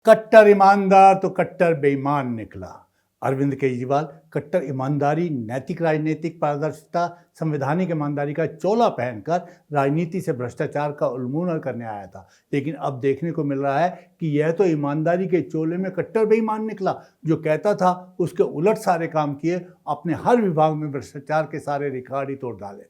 कट्टर ईमानदार तो कट्टर बेईमान निकला। अरविंद केजरीवाल कट्टर ईमानदारी, नैतिक राजनीतिक पारदर्शिता, संवैधानिक ईमानदारी का चोला पहनकर राजनीति से भ्रष्टाचार का उन्मूलन करने आया था, लेकिन अब देखने को मिल रहा है कि यह तो ईमानदारी के चोले में कट्टर बेईमान निकला। जो कहता था उसके उलट सारे काम किए, अपने हर विभाग में भ्रष्टाचार के सारे रिकॉर्ड ही तोड़ डाले।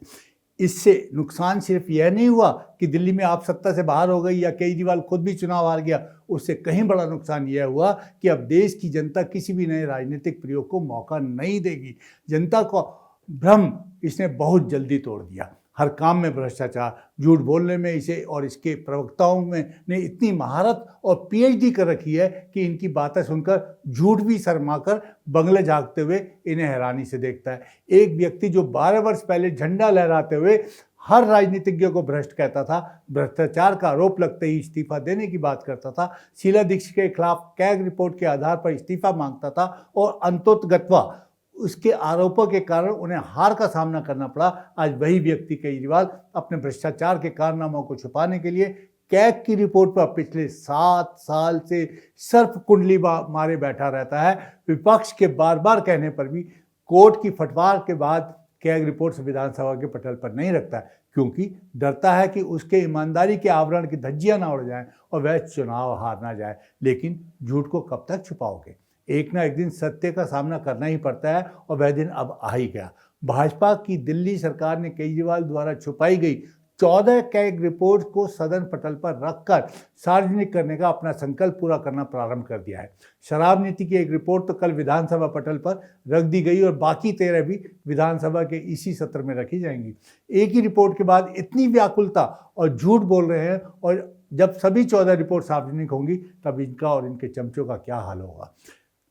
इससे नुकसान सिर्फ यह नहीं हुआ कि दिल्ली में आप सत्ता से बाहर हो गई या केजरीवाल खुद भी चुनाव हार गया, उससे कहीं बड़ा नुकसान यह हुआ कि अब देश की जनता किसी भी नए राजनीतिक प्रयोग को मौका नहीं देगी। जनता को भ्रम इसने बहुत जल्दी तोड़ दिया। हर काम में भ्रष्टाचार, झूठ बोलने में इसे और इसके प्रवक्ताओं में ने इतनी महारत और पीएचडी कर रखी है कि इनकी बातें सुनकर झूठ भी शर्माकर बंगले झांकते हुए इन्हें हैरानी से देखता है। एक व्यक्ति जो 12 वर्ष पहले झंडा लहराते हुए हर राजनीतिज्ञ को भ्रष्ट कहता था, भ्रष्टाचार का आरोप लगते ही इस्तीफा देने की बात करता था, शीला दीक्षित के खिलाफ कैग रिपोर्ट के आधार पर इस्तीफा मांगता था और अंतोतगत्वा उसके आरोपों के कारण उन्हें हार का सामना करना पड़ा। आज वही व्यक्ति केजरीवाल अपने भ्रष्टाचार के कारनामों को छुपाने के लिए कैग की रिपोर्ट पर पिछले 7 साल से सर्प कुंडली मारे बैठा रहता है। विपक्ष के बार बार कहने पर भी कोर्ट की फटकार के बाद कैग रिपोर्ट विधानसभा के पटल पर नहीं रखता है, क्योंकि डरता है कि उसके ईमानदारी के आवरण की धज्जियां ना उड़ जाएं और वह चुनाव हार ना जाए। लेकिन झूठ को कब तक छुपाओगे? एक ना एक दिन सत्य का सामना करना ही पड़ता है और वह दिन अब आ ही गया। भाजपा की दिल्ली सरकार ने केजरीवाल द्वारा छुपाई गई 14 कैग रिपोर्ट को सदन पटल पर रखकर सार्वजनिक करने का अपना संकल्प पूरा करना प्रारंभ कर दिया है। शराब नीति की एक रिपोर्ट तो कल विधानसभा पटल पर रख दी गई और बाकी 13 भी विधानसभा के इसी सत्र में रखी जाएंगी। एक ही रिपोर्ट के बाद इतनी व्याकुलता और झूठ बोल रहे हैं, और जब सभी 14 रिपोर्ट सार्वजनिक होंगी तब इनका और इनके चमचों का क्या हाल होगा।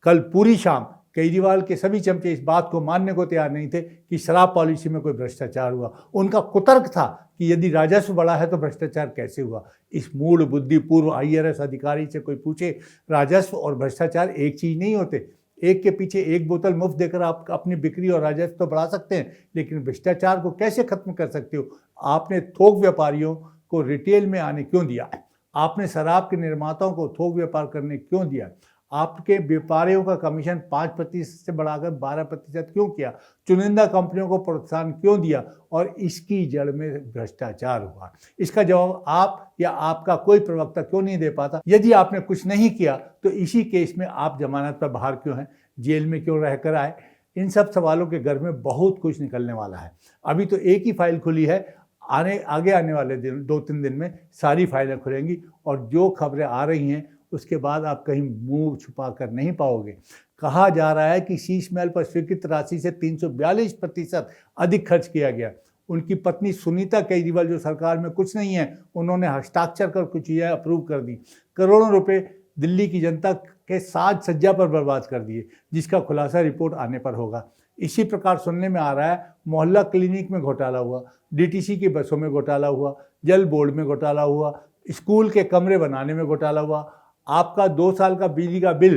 कल पूरी शाम केजरीवाल के सभी चमचे इस बात को मानने को तैयार नहीं थे कि शराब पॉलिसी में कोई भ्रष्टाचार हुआ। उनका कुतर्क था कि यदि राजस्व बढ़ा है तो भ्रष्टाचार कैसे हुआ। इस मूढ़ बुद्धि पूर्व IRS अधिकारी से कोई पूछे, राजस्व और भ्रष्टाचार एक चीज नहीं होते। एक के पीछे एक बोतल मुफ्त देकर आप अपनी बिक्री और राजस्व तो बढ़ा सकते हैं, लेकिन भ्रष्टाचार को कैसे खत्म कर सकते हो? आपने थोक व्यापारियों को रिटेल में आने क्यों दिया? आपने शराब के निर्माताओं को थोक व्यापार करने क्यों दिया? आपके व्यापारियों का कमीशन 5% से बढ़ाकर 12% क्यों किया? चुनिंदा कंपनियों को प्रोत्साहन क्यों दिया? और इसकी जड़ में भ्रष्टाचार हुआ। इसका जवाब आप या आपका कोई प्रवक्ता क्यों नहीं दे पाता? यदि आपने कुछ नहीं किया तो इसी केस में आप जमानत पर बाहर क्यों हैं? जेल में क्यों रहकर आए? इन सब सवालों के घर में बहुत कुछ निकलने वाला है। अभी तो एक ही फाइल खुली है, आगे आने वाले दिन 2-3 दिन में सारी फाइलें खुलेंगी और जो खबरें आ रही हैं उसके बाद आप कहीं मुंह छुपा कर नहीं पाओगे। कहा जा रहा है कि शीश महल पर स्वीकृत राशि से 342% अधिक खर्च किया गया। उनकी पत्नी सुनीता केजरीवाल, जो सरकार में कुछ नहीं है, उन्होंने हस्ताक्षर कर कुछ चीज़ें अप्रूव कर दी। करोड़ों रुपए दिल्ली की जनता के साज सज्जा पर बर्बाद कर दिए, जिसका खुलासा रिपोर्ट आने पर होगा। इसी प्रकार सुनने में आ रहा है मोहल्ला क्लिनिक में घोटाला हुआ, DTC की बसों में घोटाला हुआ, जल बोर्ड में घोटाला हुआ, स्कूल के कमरे बनाने में घोटाला हुआ। आपका 2 साल का बिजली का बिल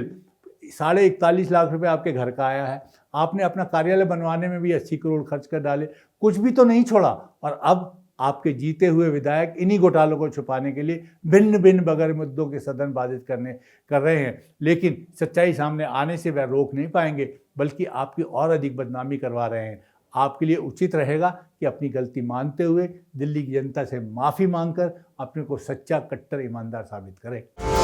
41.5 लाख रुपए आपके घर का आया है। आपने अपना कार्यालय बनवाने में भी 80 करोड़ खर्च कर डाले, कुछ भी तो नहीं छोड़ा। और अब आपके जीते हुए विधायक इन्हीं घोटालों को छुपाने के लिए भिन्न भिन्न बगैर मुद्दों के सदन बाधित कर रहे हैं, लेकिन सच्चाई सामने आने से वह रोक नहीं पाएंगे, बल्कि आपकी और अधिक बदनामी करवा रहे हैं। आपके लिए उचित रहेगा कि अपनी गलती मानते हुए दिल्ली की जनता से माफ़ी मांगकर अपने को सच्चा कट्टर ईमानदार साबित करें।